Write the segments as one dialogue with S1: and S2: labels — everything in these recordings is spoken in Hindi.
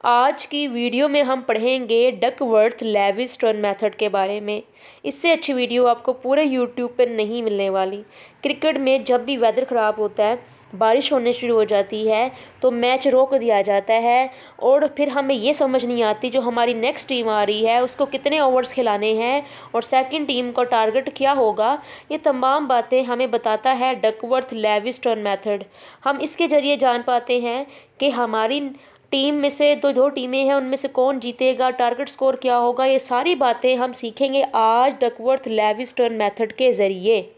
S1: आज की वीडियो में हम पढ़ेंगे डकवर्थ लेवी-स्टोन मेथड के बारे में। इससे अच्छी वीडियो आपको पूरे यूट्यूब पर नहीं मिलने वाली। क्रिकेट में जब भी वेदर ख़राब होता है, बारिश होने शुरू हो जाती है, तो मैच रोक दिया जाता है और फिर हमें ये समझ नहीं आती जो हमारी नेक्स्ट टीम आ रही है उसको कितने ओवर्स खिलाने हैं और सेकंड टीम का टारगेट क्या होगा। ये तमाम बातें हमें बताता है डकवर्थ लेवी-स्टोन मेथड। हम इसके ज़रिए जान पाते हैं कि हमारी टीम में से तो जो टीमें हैं उनमें से कौन जीतेगा, टारगेट स्कोर क्या होगा। ये सारी बातें हम सीखेंगे आज डकवर्थ लेवी-स्टोन मेथड के ज़रिए।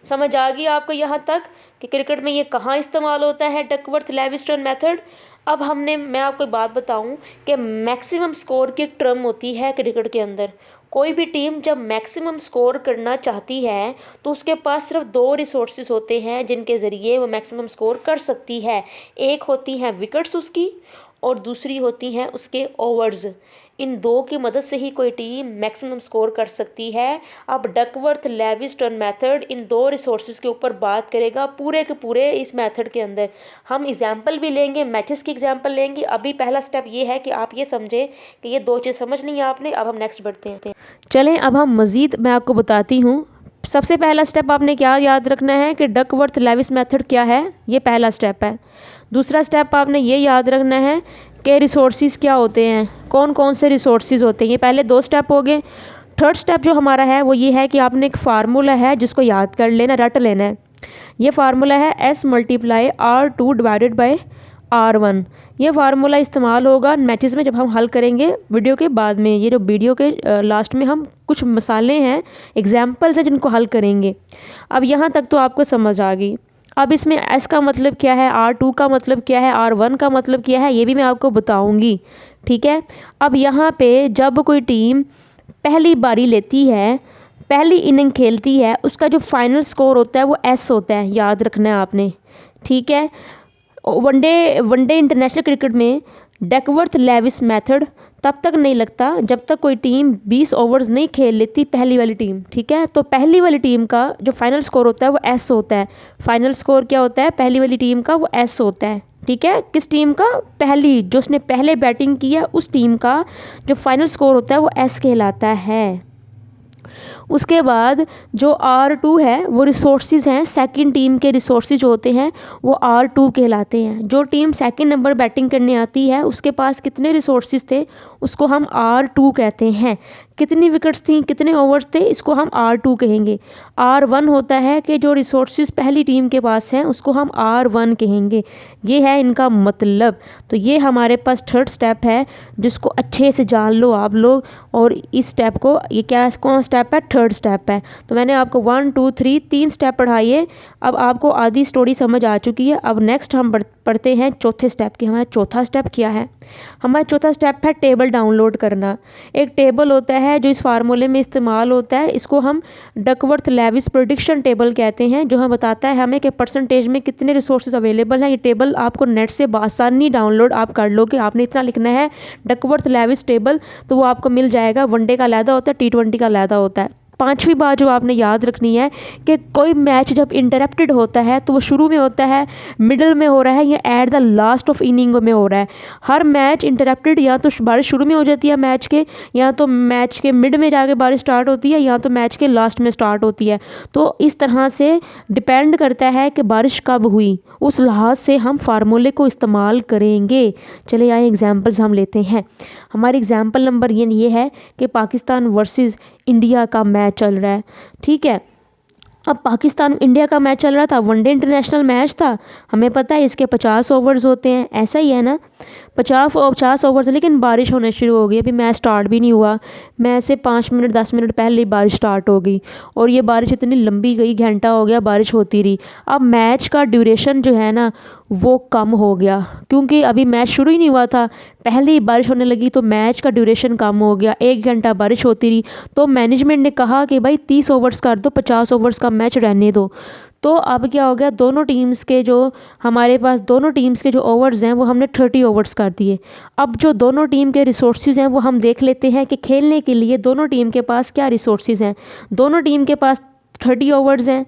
S1: समझ आ गई आपको यहाँ तक कि क्रिकेट में ये कहाँ इस्तेमाल होता है डकवर्थ लेवी-स्टोन मेथड। अब मैं आपको बात बताऊं कि मैक्सिमम स्कोर की एक टर्म होती है क्रिकेट के अंदर। कोई भी टीम जब मैक्सिमम स्कोर करना चाहती है तो उसके पास सिर्फ दो रिसोर्सेज होते हैं जिनके ज़रिए वो मैक्सिमम स्कोर कर सकती है। एक होती हैं विकेट्स उसकी और दूसरी होती हैं उसके ओवर्स। इन दो की मदद से ही कोई टीम मैक्सिमम स्कोर कर सकती है। अब डकवर्थ लेवी-स्टोन मेथड इन दो रिसोर्सेज के ऊपर बात करेगा पूरे के पूरे इस मेथड के अंदर। हम एग्जाम्पल भी लेंगे, मैचेस की एग्जाम्पल लेंगे। अभी पहला स्टेप ये है कि आप ये समझें कि ये दो चीज़ समझ ली आपने। अब हम नेक्स्ट बढ़ते हैं। चलें अब हम मज़ीद मैं आपको बताती हूँ। सबसे पहला स्टेप आपने क्या याद रखना है कि डकवर्थ लेविस मेथड क्या है, ये पहला स्टेप है। दूसरा स्टेप आपने ये याद रखना है कि रिसोर्सेज क्या होते हैं, कौन कौन से रिसोर्सेज होते हैं। ये पहले दो स्टेप हो गए। थर्ड स्टेप जो हमारा है वो ये है कि आपने एक फार्मूला है जिसको याद कर लेना, रट लेना है। ये फार्मूला है S × R2/R1। ये फार्मूला इस्तेमाल होगा मैचेस में जब हम हल करेंगे वीडियो के बाद में। ये जो वीडियो के लास्ट में हम कुछ मसाले हैं, एग्जाम्पल्स हैं जिनको हल करेंगे। अब यहाँ तक तो आपको समझ आ गई। अब इसमें S का मतलब क्या है, R2 का मतलब क्या है, R1 का मतलब क्या है, ये भी मैं आपको बताऊँगी। ठीक है। अब यहाँ पे जब कोई टीम पहली बारी लेती है, पहली इनिंग खेलती है, उसका जो फाइनल स्कोर होता है वो S होता है, याद रखना है आपने। ठीक है। वनडे इंटरनेशनल क्रिकेट में डकवर्थ लेविस मेथड तब तक नहीं लगता जब तक कोई टीम 20 ओवर्स नहीं खेल लेती, पहली वाली टीम। ठीक है। तो पहली वाली टीम का जो फाइनल स्कोर होता है वो S होता है। फाइनल स्कोर क्या होता है पहली वाली टीम का, वो S होता है। ठीक है। किस टीम का? पहली, जो उसने पहले बैटिंग की है उस टीम का जो फाइनल स्कोर होता है वो S कहलाता है। उसके बाद जो R2 है वो रिसोर्सेज हैं, सेकंड टीम के रिसोर्सेज होते हैं, वो R2 कहलाते हैं। जो टीम सेकंड नंबर बैटिंग करने आती है उसके पास कितने रिसोर्सेज थे उसको हम R2 कहते हैं। कितनी विकेट्स थी, कितने ओवर्स थे, इसको हम R2 कहेंगे। R1 होता है कि जो रिसोर्सेज पहली टीम के पास हैं उसको हम R1 कहेंगे। ये है इनका मतलब। तो ये हमारे पास थर्ड स्टेप है जिसको अच्छे से जान लो आप लोग। और इस स्टेप को, ये क्या कौन स्टेप है? थर्ड स्टेप है। तो मैंने आपको 1 2 3 तीन स्टेप पढ़ाइए। अब आपको आधी स्टोरी समझ आ चुकी है। अब नेक्स्ट हम पढ़ते हैं चौथे स्टेप की। हमारा चौथा स्टेप क्या है? हमारा चौथा स्टेप है टेबल डाउनलोड करना। एक टेबल होता है जो इस फार्मूले में इस्तेमाल होता है, इसको हम डकवर्थ लेविस प्रेडिक्शन टेबल कहते हैं, जो हम बताता है हमें कि परसेंटेज में कितने रिसोर्सेज अवेलेबल हैं। ये टेबल आपको नेट से आसानी डाउनलोड आप कर लोगे। आपने इतना लिखना है डकवर्थ लेविस टेबल, तो वो आपको मिल जाएगा। वनडे का अलहदा होता है, T20 का अलहदा होता है। पांचवी बात जो आपने याद रखनी है कि कोई मैच जब इंटरप्टेड होता है तो वो शुरू में होता है, मिडल में हो रहा है या at the last of inning में हो रहा है। हर मैच इंटरप्टेड या तो बारिश शुरू में हो जाती है मैच के, या तो मैच के मिड में जाके बारिश स्टार्ट होती है, या तो मैच के लास्ट में स्टार्ट होती है। तो इस तरह से डिपेंड करता है कि बारिश कब हुई, उस लिहाज से हम फार्मूले को इस्तेमाल करेंगे। चले आए एग्जाम्पल्स हम लेते हैं। हमारी एग्जाम्पल नंबर ये है कि पाकिस्तान वर्सेस इंडिया का मैच चल रहा है। ठीक है। अब पाकिस्तान इंडिया का मैच चल रहा था, वनडे इंटरनेशनल मैच था। हमें पता है इसके 50 ओवर्स होते हैं, ऐसा ही है ना, 50 ओवर थे। लेकिन बारिश होने शुरू हो गई, अभी मैच स्टार्ट भी नहीं हुआ। मैच से 5 मिनट 10 मिनट पहले ही बारिश स्टार्ट हो गई और ये बारिश इतनी लंबी गई, घंटा हो गया बारिश होती रही। अब मैच का ड्यूरेशन जो है ना वो कम हो गया, क्योंकि अभी मैच शुरू ही नहीं हुआ था, पहले ही बारिश होने लगी तो मैच का ड्यूरेशन कम हो गया। 1 घंटा बारिश होती रही तो मैनेजमेंट ने कहा कि भाई 30 ओवर्स कर दो, 50 ओवर्स का मैच रहने दो। तो अब क्या हो गया, दोनों टीम्स के जो ओवर्स हैं वो हमने 30 ओवर्स कर दिए। अब जो दोनों टीम के रिसोर्सेज हैं वो हम देख लेते हैं कि खेलने के लिए दोनों टीम के पास क्या रिसोर्सेज हैं। दोनों टीम के पास 30 ओवर्स हैं,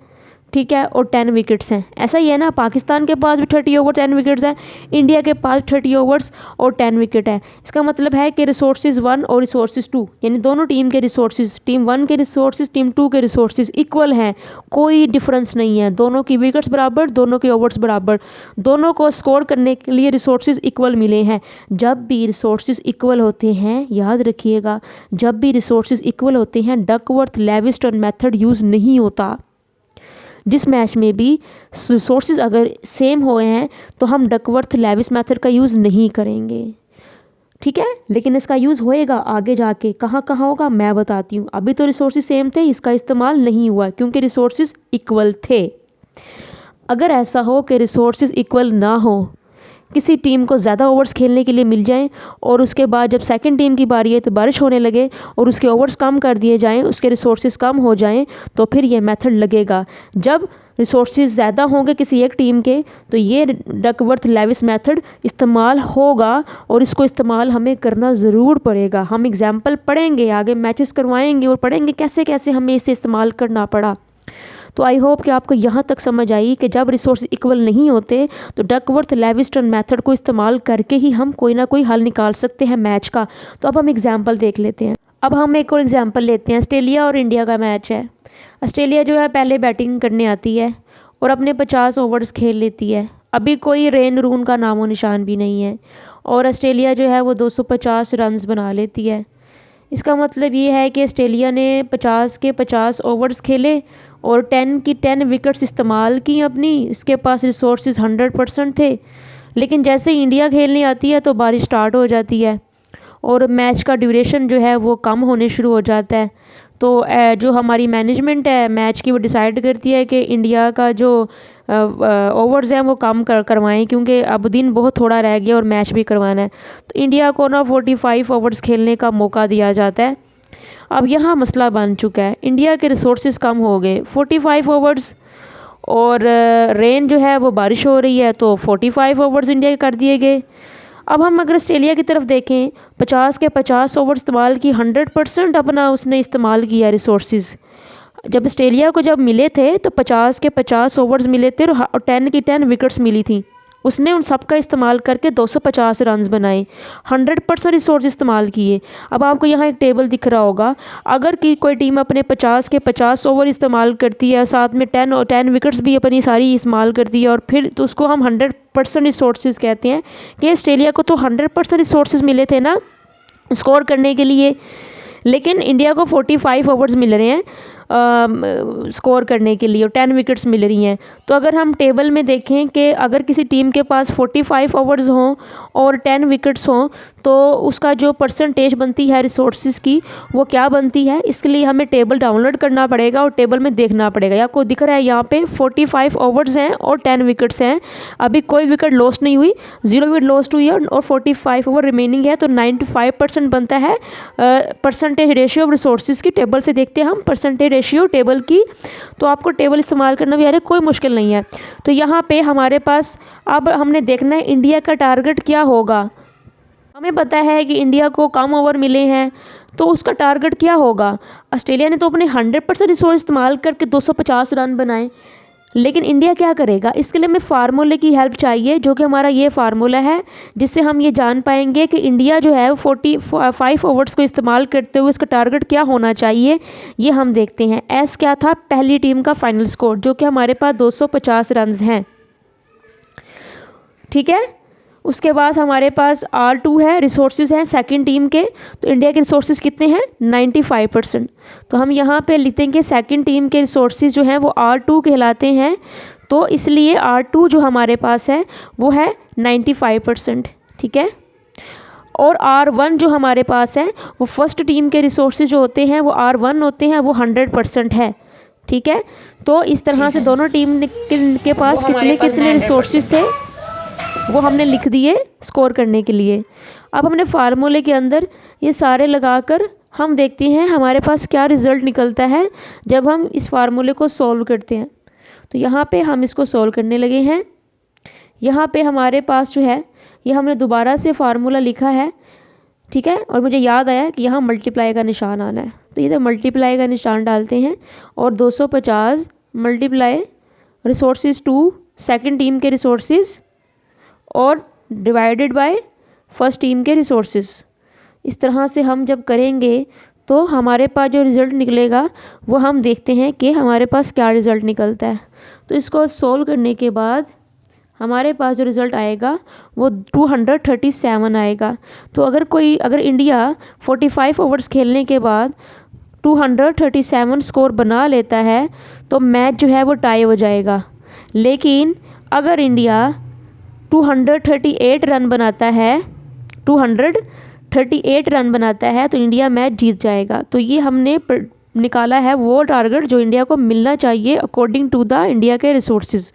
S1: ठीक है, और 10 विकेट्स हैं। ऐसा ही है ना, पाकिस्तान के पास भी 30 ओवर 10 विकेट्स हैं, इंडिया के पास 30 ओवर्स और 10 विकेट है। इसका मतलब है कि रिसोर्सेज 1 और रिसोर्सेज 2 यानी दोनों टीम के रिसोर्सेज, टीम 1 के रिसोर्सेज टीम 2 के रिसोर्सेज इक्वल हैं, कोई डिफरेंस नहीं है। दोनों की विकेट्स बराबर, दोनों के ओवर्स बराबर, दोनों को स्कोर करने के लिए रिसोर्सेज इक्वल मिले हैं। जब भी रिसोर्सेज इक्वल होते हैं, याद रखिएगा, जब भी रिसोर्सेज इक्वल होते हैं डकवर्थ लेविस्टन मेथड यूज़ नहीं होता। जिस मैच में भी रिसोर्सेज अगर सेम हुए हैं तो हम डकवर्थ लेविस मेथड का यूज़ नहीं करेंगे, ठीक है। लेकिन इसका यूज़ होएगा आगे जाके, कहाँ कहाँ होगा मैं बताती हूँ। अभी तो रिसोर्सेज सेम थे, इसका इस्तेमाल नहीं हुआ क्योंकि रिसोर्सेज इक्वल थे। अगर ऐसा हो कि रिसोर्सेज इक्वल ना हो, किसी टीम को ज़्यादा ओवर्स खेलने के लिए मिल जाएं और उसके बाद जब सेकंड टीम की बारी है तो बारिश होने लगे और उसके ओवर्स कम कर दिए जाएं, उसके रिसोर्सेज कम हो जाएं, तो फिर ये मेथड लगेगा। जब रिसोर्सेज ज़्यादा होंगे किसी एक टीम के तो ये डकवर्थ लेविस मेथड इस्तेमाल होगा और इसको इस्तेमाल हमें करना ज़रूर पड़ेगा। हम एग्जाम्पल पढ़ेंगे, आगे मैचेस करवाएंगे और पढ़ेंगे कैसे कैसे हमें इसे इस्तेमाल करना पड़ा। तो आई होप कि आपको यहाँ तक समझ आई कि जब रिसोर्स इक्वल नहीं होते तो डकवर्थ लेविस्टन मेथड को इस्तेमाल करके ही हम कोई ना कोई हल निकाल सकते हैं मैच का। तो अब हम एग्जांपल देख लेते हैं। अब हम एक और एग्जांपल लेते हैं। ऑस्ट्रेलिया और इंडिया का मैच है। ऑस्ट्रेलिया जो है पहले बैटिंग करने आती है और अपने 50 ओवर्स खेल लेती है। अभी कोई रेन रून का नामो निशान भी नहीं है और ऑस्ट्रेलिया जो है वो 250 रन्स बना लेती है। इसका मतलब ये है कि ऑस्ट्रेलिया ने 50 के 50 ओवर्स खेले और 10 की 10 विकेट्स इस्तेमाल की अपनी। इसके पास रिसोर्सेज 100% थे। लेकिन जैसे इंडिया खेलने आती है तो बारिश स्टार्ट हो जाती है और मैच का ड्यूरेशन जो है वो कम होने शुरू हो जाता है। तो जो हमारी मैनेजमेंट है मैच की वो डिसाइड करती है कि इंडिया का जो ओवर्स हैं वो कम करवाएं क्योंकि अब दिन बहुत थोड़ा रह गया और मैच भी करवाना है। तो इंडिया को ना 45 ओवर्स खेलने का मौका दिया जाता है। अब यहाँ मसला बन चुका है, इंडिया के रिसोर्सेज कम हो गए, 45 ओवर्स और रेन जो है वो बारिश हो रही है तो 45 ओवर्स इंडिया के कर दिए गए। अब हम अगर ऑस्ट्रेलिया की तरफ देखें, 50 के 50 ओवर इस्तेमाल की, 100% अपना उसने इस्तेमाल किया रिसोर्सेज। जब ऑस्ट्रेलिया को जब मिले थे तो 50 के 50 ओवर्स मिले थे और 10 की 10 विकेट्स मिली थी। उसने उन सब का इस्तेमाल करके 250 रन्स बनाए, 100% रिसोर्स इस्तेमाल किए। अब आपको यहाँ एक टेबल दिख रहा होगा, अगर कि कोई टीम अपने 50 के 50 ओवर इस्तेमाल करती है, साथ में 10 और 10 विकेट्स भी अपनी सारी इस्तेमाल करती है और फिर तो उसको हम 100% रिसोर्सेज कहते हैं कि ऑस्ट्रेलिया को तो 100% रिसोर्सेज मिले थे ना स्कोर करने के लिए, लेकिन इंडिया को 45 ओवर्स मिल रहे हैं स्कोर करने के लिए और 10 विकेट्स मिल रही हैं। तो अगर हम टेबल में देखें कि अगर किसी टीम के पास 45 ओवर्स हों और 10 विकेट्स हों तो उसका जो परसेंटेज बनती है रिसोर्सेज की वो क्या बनती है, इसके लिए हमें टेबल डाउनलोड करना पड़ेगा और टेबल में देखना पड़ेगा। आपको दिख रहा है यहाँ पे 45 ओवर्स हैं और 10 विकेट्स हैं, अभी कोई विकेट लॉस्ट नहीं हुई, 0 विकेट लॉस्ट हुई है और 45 ओवर रिमेनिंग है, तो 95% बनता है परसेंटेज रेशियो ऑफ रिसोर्सेज की। टेबल से देखते हैं हम परसेंटेज रेशियो टेबल की, तो आपको टेबल इस्तेमाल करना भी यार कोई मुश्किल नहीं है। तो यहाँ पे हमारे पास अब हमने देखना है इंडिया का टारगेट क्या होगा। हमें पता है कि इंडिया को कम ओवर मिले हैं तो उसका टारगेट क्या होगा। ऑस्ट्रेलिया ने तो अपने 100% रिसोर्स इस्तेमाल करके 250 रन बनाए, लेकिन इंडिया क्या करेगा, इसके लिए हमें फार्मूले की हेल्प चाहिए, जो कि हमारा ये फार्मूला है जिससे हम ये जान पाएंगे कि इंडिया जो है 45 ओवर्स को इस्तेमाल करते हुए इसका टारगेट क्या होना चाहिए। ये हम देखते हैं। एस क्या था, पहली टीम का फाइनल स्कोर, जो कि हमारे पास 250 रन हैं, ठीक है। उसके बाद हमारे पास R2 है, रिसोर्सेज हैं सेकंड टीम के, तो इंडिया के रिसोर्सेज कितने हैं 95%। तो हम यहाँ पे लिखते हैं कि सेकंड टीम के रिसोर्सेज जो हैं वो R2 कहलाते हैं, तो इसलिए R2 जो हमारे पास है वो है 95%, ठीक है। और R1 जो हमारे पास है वो फर्स्ट टीम के रिसोर्सेज जो होते हैं वो R1 होते हैं, वो 100% है, ठीक है। तो इस तरह से दोनों टीम के पास कितने कितने रिसोर्सेज थे वो हमने लिख दिए स्कोर करने के लिए। अब हमने फार्मूले के अंदर ये सारे लगाकर हम देखते हैं हमारे पास क्या रिज़ल्ट निकलता है जब हम इस फार्मूले को सॉल्व करते हैं। तो यहाँ पे हम इसको सॉल्व करने लगे हैं। यहाँ पे हमारे पास जो है ये हमने दोबारा से फार्मूला लिखा है, ठीक है। और मुझे याद आया कि यहाँ मल्टीप्लाई का निशान आना है, तो इधर मल्टीप्लाई का निशान डालते हैं और 250 multiply resources to second team के रिसोर्सेज और डिवाइडेड बाय फर्स्ट टीम के रिसोर्सेज। इस तरह से हम जब करेंगे तो हमारे पास जो रिज़ल्ट निकलेगा वो हम देखते हैं कि हमारे पास क्या रिज़ल्ट निकलता है। तो इसको सोल्व करने के बाद हमारे पास जो रिज़ल्ट आएगा वो 237 आएगा। तो अगर इंडिया 45 ओवर्स खेलने के बाद 237 स्कोर बना लेता है तो मैच जो है वो टाई हो जाएगा। लेकिन अगर इंडिया 238 रन बनाता है 238 रन बनाता है तो इंडिया मैच जीत जाएगा। तो ये हमने निकाला है वो टारगेट जो इंडिया को मिलना चाहिए अकॉर्डिंग टू द इंडिया के रिसोर्सेज।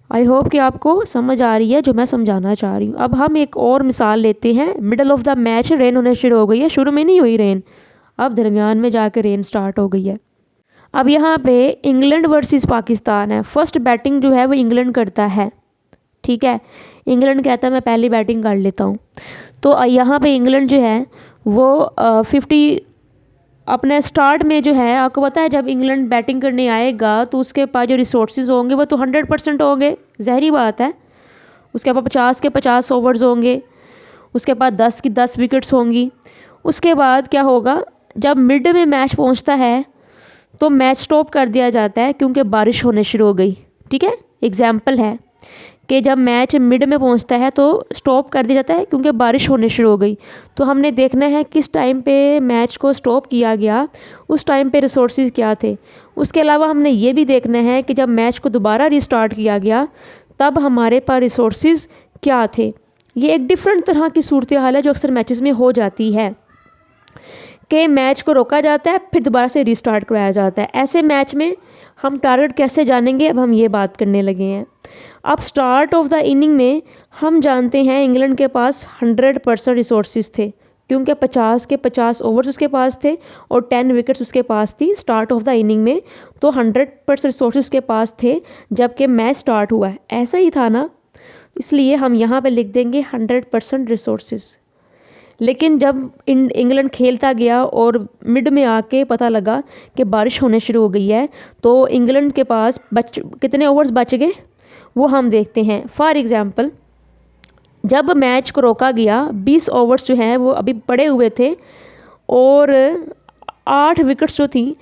S1: आई होप कि आपको समझ आ रही है जो मैं समझाना चाह रही हूँ। अब हम एक और मिसाल लेते हैं। Middle of the match rain होने शुरू हो गई है, शुरू में नहीं हुई रेन, अब दरमियान में जाकर रेन स्टार्ट हो गई है। अब यहाँ पे इंग्लैंड वर्सेस पाकिस्तान है। फर्स्ट बैटिंग जो है वो इंग्लैंड करता है, ठीक है। इंग्लैंड कहता है मैं पहली बैटिंग कर लेता हूँ। तो यहाँ पे इंग्लैंड जो है वो 50 अपने स्टार्ट में जो है, आपको पता है जब इंग्लैंड बैटिंग करने आएगा तो उसके पास जो रिसोर्सेज होंगे वो तो 100% होंगे, ज़ाहिरी बात है। उसके पास 50 के 50 ओवर्स होंगे, उसके पास 10 की 10 विकेट्स होंगी। उसके बाद क्या होगा, जब मिड में मैच पहुंचता है तो मैच स्टॉप कर दिया जाता है क्योंकि बारिश होने शुरू हो गई, ठीक है। एग्जाम्पल है कि जब मैच मिड में पहुंचता है तो स्टॉप कर दिया जाता है क्योंकि बारिश होने शुरू हो गई। तो हमने देखना है किस टाइम पे मैच को स्टॉप किया गया, उस टाइम पे रिसोर्सेज क्या थे। उसके अलावा हमने ये भी देखना है कि जब मैच को दोबारा रिस्टार्ट किया गया तब हमारे पास रिसोर्सेज क्या थे। ये एक डिफरेंट तरह की सूरत हाल है जो अक्सर मैचेस में हो जाती है कि मैच को रोका जाता है फिर दोबारा से रिस्टार्ट करवाया जाता है। ऐसे मैच में हम टारगेट कैसे जानेंगे, अब हम ये बात करने लगे हैं। अब स्टार्ट ऑफ द इनिंग में हम जानते हैं इंग्लैंड के पास 100% रिसोर्सेज थे क्योंकि 50 के 50 ओवर्स उसके पास थे और 10 विकेट्स उसके पास थी स्टार्ट ऑफ द इनिंग में। तो 100% रिसोर्सेज उसके पास थे जबकि मैच स्टार्ट हुआ है, ऐसा ही था ना, इसलिए हम यहाँ पे लिख देंगे 100% रिसोर्सेज। लेकिन जब इंग्लैंड खेलता गया और मिड में आके पता लगा कि बारिश होने शुरू हो गई है तो इंग्लैंड के पास कितने ओवर्स बच गए वो हम देखते हैं। फॉर एग्ज़ाम्पल जब मैच को रोका गया 20 ओवर्स जो हैं वो अभी पड़े हुए थे और 8 विकेट्स जो थी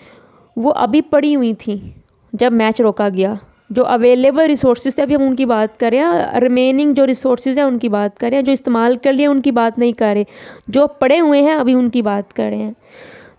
S1: वो अभी पड़ी हुई थी जब मैच रोका गया। जो अवेलेबल रिसोर्सेज थे अभी हम उनकी बात करें, रिमेनिंग जो रिसोर्सेज हैं उनकी बात करें, जो इस्तेमाल कर लिए उनकी बात नहीं कर रहे, जो पड़े हुए हैं अभी उनकी बात कर रहे हैं।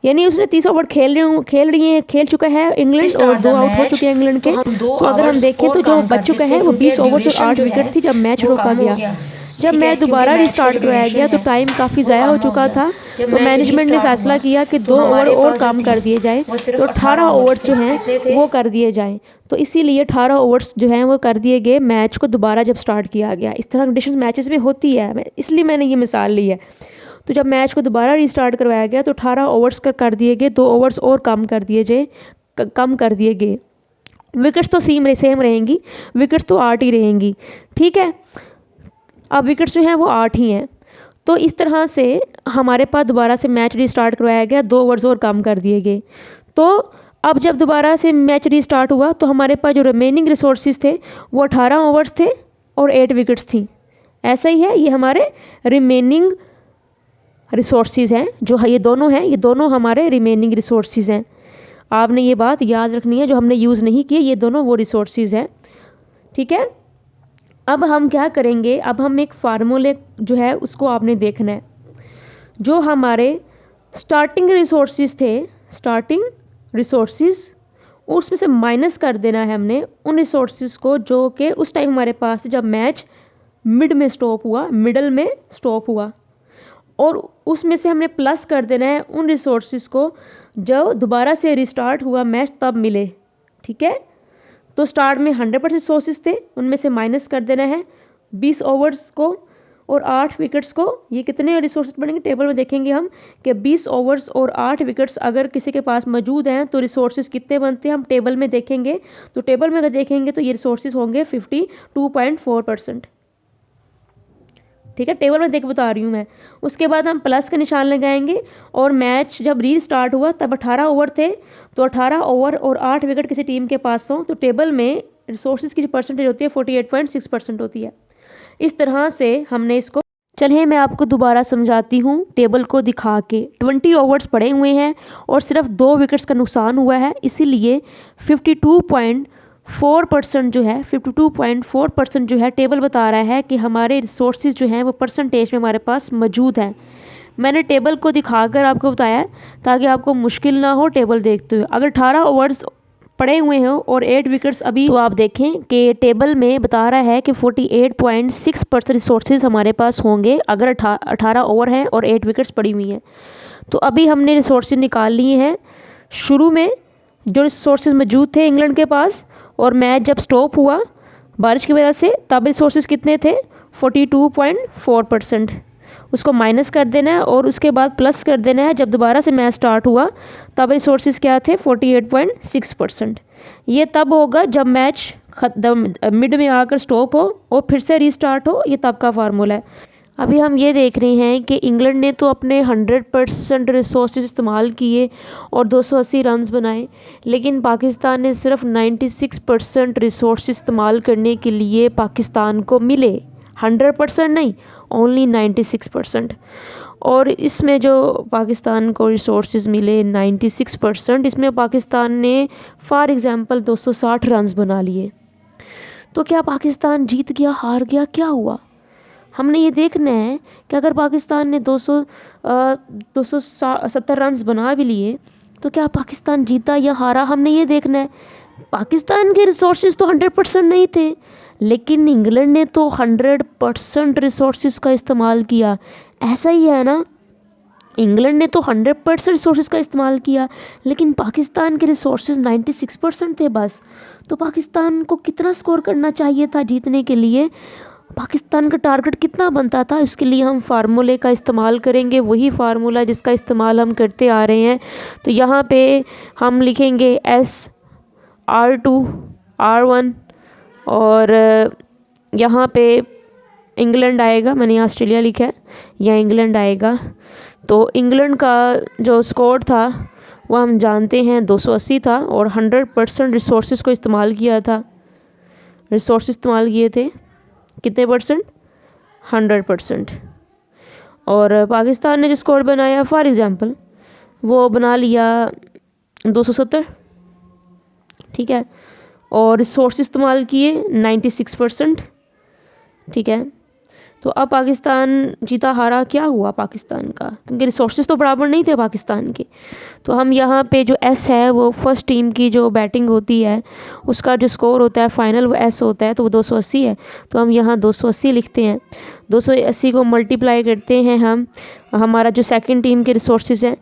S1: यानी उसने 30 ओवर खेल चुका है इंग्लैंड और 2 आउट हो चुके हैं इंग्लैंड के। तो अगर हम देखें तो जो बच चुका है वो 20 ओवर और 8 विकेट थी जब मैच रोका गया। जब मैच दोबारा रिस्टार्ट करवाया गया तो टाइम काफ़ी ज़ाया हो चुका था, तो मैनेजमेंट ने फैसला किया कि 2 ओवर और कम कर दिए जाएं, तो 18 ओवर्स जो हैं वो कर दिए जाएं। तो इसीलिए 18 ओवर्स जो हैं वो कर दिए गए मैच को दोबारा जब स्टार्ट किया गया। इस तरह कंडीशन मैचेस में होती है, इसलिए मैंने ये मिसाल ली है। तो जब मैच को दोबारा रिस्टार्ट करवाया गया तो 18 ओवर्स कर दिए गए, 2 ओवर्स और कम कर दिए गए। विकेट्स तो सेम रहेंगी, विकेट्स तो 8 ही रहेंगी, ठीक है। अब विकेट्स जो हैं वो 8 ही हैं। तो इस तरह से हमारे पास दोबारा से मैच रिस्टार्ट करवाया गया, 2 ओवर्स और कम कर दिए गए। तो अब जब दोबारा से मैच रिस्टार्ट हुआ तो हमारे पास जो रिमेनिंग रिसोर्सेज थे वो 18 ओवर्स थे और 8 विकेट्स थी। ऐसा ही है, ये हमारे रिमेनिंग रिसोर्सेज हैं, जो ये दोनों हमारे रिमेनिंग रिसोर्सेज हैं। आपने ये बात याद रखनी है, जो हमने यूज़ नहीं किए ये दोनों वो रिसोर्सेज हैं, ठीक है। अब हम क्या करेंगे, अब हम एक फार्मूले जो है उसको आपने देखना है। जो हमारे स्टार्टिंग रिसोर्सेज थे, स्टार्टिंग रिसोर्सेज, उसमें से माइनस कर देना है हमने उन रिसोर्सेज को जो कि उस टाइम हमारे पास जब मैच मिडल में स्टॉप हुआ, और उसमें से हमने प्लस कर देना है उन रिसोर्सेज को जो दोबारा से रिस्टार्ट हुआ मैच तब मिले, ठीक है। तो स्टार्ट में 100% रिसोर्सेज थे, उनमें से माइनस कर देना है 20 ओवर्स को और 8 विकेट्स को। ये कितने रिसोर्सेज बनेंगे टेबल में देखेंगे हम कि 20 ओवर्स और 8 विकेट्स अगर किसी के पास मौजूद हैं तो रिसोर्सेज कितने बनते हैं हम टेबल में देखेंगे। तो टेबल में अगर देखेंगे तो ये रिसोर्सेज होंगे 52.4%, ठीक है। टेबल में देख बता रही हूँ मैं। उसके बाद हम प्लस का निशान लगाएंगे और मैच जब रीस्टार्ट हुआ तब 18 ओवर थे, तो 18 ओवर और 8 विकेट किसी टीम के पास हों तो टेबल में रिसोर्सेज की जो परसेंटेज होती है 48.6% होती है। इस तरह से हमने इसको, चलिए मैं आपको दोबारा समझाती हूँ टेबल को दिखा के। 20 ओवर्स पड़े हुए हैं और सिर्फ 2 विकेट्स का नुकसान हुआ है, इसीलिए 52.4% जो है 52.4% जो है टेबल बता रहा है कि हमारे रिसोर्सेज जो हैं वो परसेंटेज में हमारे पास मौजूद हैं। मैंने टेबल को दिखाकर आपको बताया ताकि आपको मुश्किल ना हो टेबल देखते हुए। अगर 18 ओवर्स पड़े हुए हैं और 8 विकेट्स अभी, तो आप देखें कि टेबल में बता रहा है कि 48.6% रिसोर्सेज हमारे पास होंगे अगर 18 ओवर हैं और 8 विकेट्स पड़ी हुई हैं। तो अभी हमने रिसोर्सेज निकाल लिए हैं। शुरू में जो रिसोर्सेज मौजूद थे इंग्लैंड के पास, और मैच जब स्टॉप हुआ बारिश की वजह से, तब रिसोर्सेज कितने थे 42.4%। उसको माइनस कर देना है और उसके बाद प्लस कर देना है। जब दोबारा से मैच स्टार्ट हुआ तब रिसोर्सेज क्या थे 48.6%। ये तब होगा जब मैच मिड में आकर स्टॉप हो और फिर से रीस्टार्ट हो, ये तब का फार्मूला है। अभी हम ये देख रहे हैं कि इंग्लैंड ने तो अपने 100% रिसोर्सेज इस्तेमाल किए और 280 रन्स बनाए, लेकिन पाकिस्तान ने सिर्फ 96% रिसोर्सेज इस्तेमाल करने के लिए पाकिस्तान को मिले, 100% नहीं, ओनली 96%। और इसमें जो पाकिस्तान को रिसोर्सेज मिले 96%, इसमें पाकिस्तान ने फॉर एग्ज़ाम्पल 260 रन्स बना लिए। तो क्या पाकिस्तान जीत गया, हार गया, क्या हुआ? हमने ये देखना है कि अगर पाकिस्तान ने 270 रन्स बना भी लिए तो क्या पाकिस्तान जीता या हारा, हमने ये देखना है। पाकिस्तान के रिसोर्सेज तो 100% नहीं थे, लेकिन इंग्लैंड ने तो 100% रिसोर्सेज का इस्तेमाल किया। ऐसा ही है ना, इंग्लैंड ने तो 100% रिसोर्सेज का इस्तेमाल किया, लेकिन पाकिस्तान के रिसोर्सेज 96% थे बस। तो पाकिस्तान को कितना स्कोर करना चाहिए था जीतने के लिए? पाकिस्तान का टारगेट कितना बनता था? इसके लिए हम फार्मूले का इस्तेमाल करेंगे, वही फार्मूला जिसका इस्तेमाल हम करते आ रहे हैं। तो यहाँ पे हम लिखेंगे SR2 R1 और यहाँ पे इंग्लैंड आएगा, मैंने यहाँ ऑस्ट्रेलिया लिखा है, या इंग्लैंड आएगा। तो इंग्लैंड का जो स्कोर था वो हम जानते हैं 280 था और 100% रिसोर्सेज को इस्तेमाल किया था। रिसोर्स इस्तेमाल किए थे कितने परसेंट? 100%। और पाकिस्तान ने जो स्कोर बनाया फॉर एग्ज़ाम्पल वो बना लिया 270, ठीक है, और रिसोर्स इस्तेमाल किए 96%, ठीक है। तो अब पाकिस्तान जीता हारा क्या हुआ पाकिस्तान का, क्योंकि रिसोर्सेज तो बराबर नहीं थे पाकिस्तान के। तो हम यहाँ पे जो S है वो फर्स्ट टीम की जो बैटिंग होती है उसका जो स्कोर होता है फाइनल वो S होता है, तो वो 280 है। तो हम यहाँ 280 लिखते हैं। 280 को मल्टीप्लाई करते हैं हम, हमारा जो सेकंड टीम के रिसोर्सेज हैं।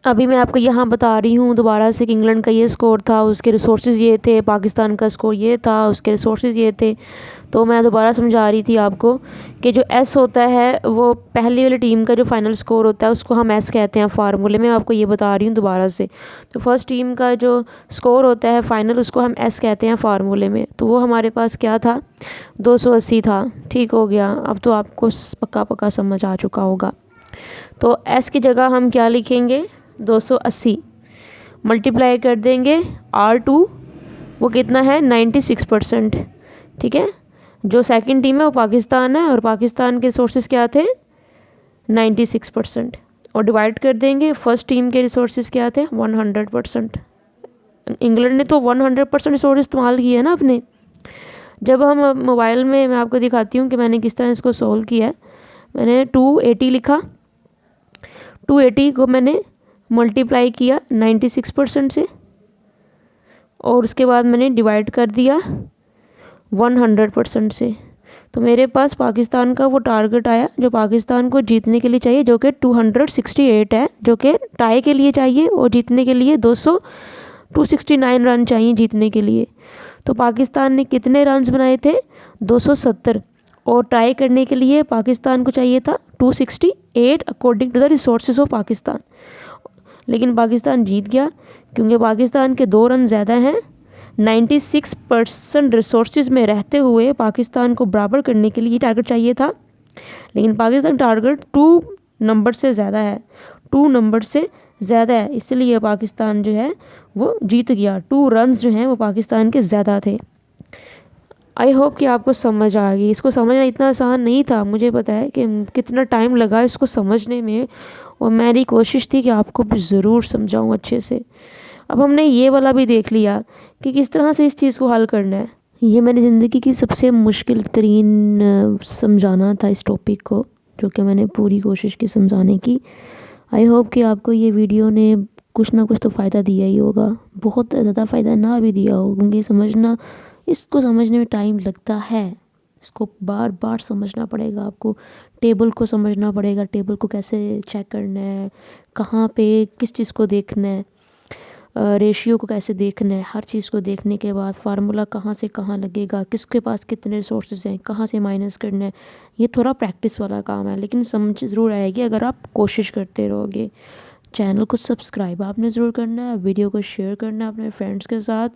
S1: अभी मैं आपको यहाँ बता रही हूँ दोबारा से कि इंग्लैंड का ये स्कोर था, उसके रिसोर्सेज ये थे, पाकिस्तान का स्कोर ये था, उसके रिसोर्सेज ये थे। तो मैं दोबारा समझा रही थी आपको कि जो S होता है वो पहली वाली टीम का जो फाइनल स्कोर होता है उसको हम S कहते हैं फार्मूले में। आपको ये बता रही हूँ दोबारा से। तो फर्स्ट टीम का जो स्कोर होता है फाइनल उसको हम S कहते हैं फार्मूले में। तो वो हमारे पास क्या था 280 था, ठीक हो गया। अब तो आपको पक्का पक्का समझ आ चुका होगा। तो S की जगह हम क्या लिखेंगे 280 मल्टीप्लाई कर देंगे R2, वो कितना है 96%, ठीक है। जो सेकंड टीम है वो पाकिस्तान है और पाकिस्तान के रिसोर्सेज क्या थे 96%, और डिवाइड कर देंगे फर्स्ट टीम के रिसोर्सेज क्या थे 100%। इंग्लैंड ने तो 100% रिसोर्स इस्तेमाल किए हैं ना अपने। जब हम मोबाइल में, मैं आपको दिखाती हूँ कि मैंने किस तरह इसको सोल्व किया है। मैंने 280 लिखा, 280 को मैंने मल्टीप्लाई किया 96% से और उसके बाद मैंने डिवाइड कर दिया 100% से। तो मेरे पास पाकिस्तान का वो टारगेट आया जो पाकिस्तान को जीतने के लिए चाहिए, जो कि 268 है, जो कि टाई के लिए चाहिए, और जीतने के लिए 269 रन चाहिए जीतने के लिए। तो पाकिस्तान ने कितने रन्स बनाए थे 270, और टाई करने के लिए पाकिस्तान को चाहिए था 268 according to the resources of Pakistan. लेकिन पाकिस्तान जीत गया क्योंकि पाकिस्तान के 2 रन ज़्यादा हैं। 96% रिसोर्सेज में रहते हुए पाकिस्तान को बराबर करने के लिए ये टारगेट चाहिए था, लेकिन पाकिस्तान टारगेट 2 नंबर से ज़्यादा है, 2 नंबर से ज़्यादा है, इसलिए पाकिस्तान जो है वो जीत गया। 2 रन्स जो हैं वो पाकिस्तान के ज़्यादा थे। आई होप कि आपको समझ आ गई। इसको समझना इतना आसान नहीं था, मुझे पता है कि कितना टाइम लगा इसको समझने में, और मेरी कोशिश थी कि आपको भी ज़रूर समझाऊँ अच्छे से। अब हमने ये वाला भी देख लिया कि किस तरह से इस चीज़ को हल करना है। ये मेरी ज़िंदगी की सबसे मुश्किल तरीन समझाना था इस टॉपिक को, जो कि मैंने पूरी कोशिश की समझाने की। आई होप कि आपको ये वीडियो ने कुछ ना कुछ तो फ़ायदा दिया ही होगा। बहुत ज़्यादा फ़ायदा ना भी दिया हो, क्योंकि इसको समझने में टाइम लगता है। इसको बार बार समझना पड़ेगा आपको, टेबल को समझना पड़ेगा, टेबल को कैसे चेक करना है, कहाँ पे किस चीज़ को देखना है, रेशियो को कैसे देखना है। हर चीज़ को देखने के बाद फार्मूला कहाँ से कहाँ लगेगा, किसके पास कितने रिसोर्सेज हैं, कहाँ से माइनस करना है, ये थोड़ा प्रैक्टिस वाला काम है, लेकिन समझ ज़रूर आएगी अगर आप कोशिश करते रहोगे। चैनल को सब्सक्राइब आपने ज़रूर करना है, वीडियो को शेयर करना है अपने फ्रेंड्स के साथ।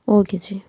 S1: ओके जी।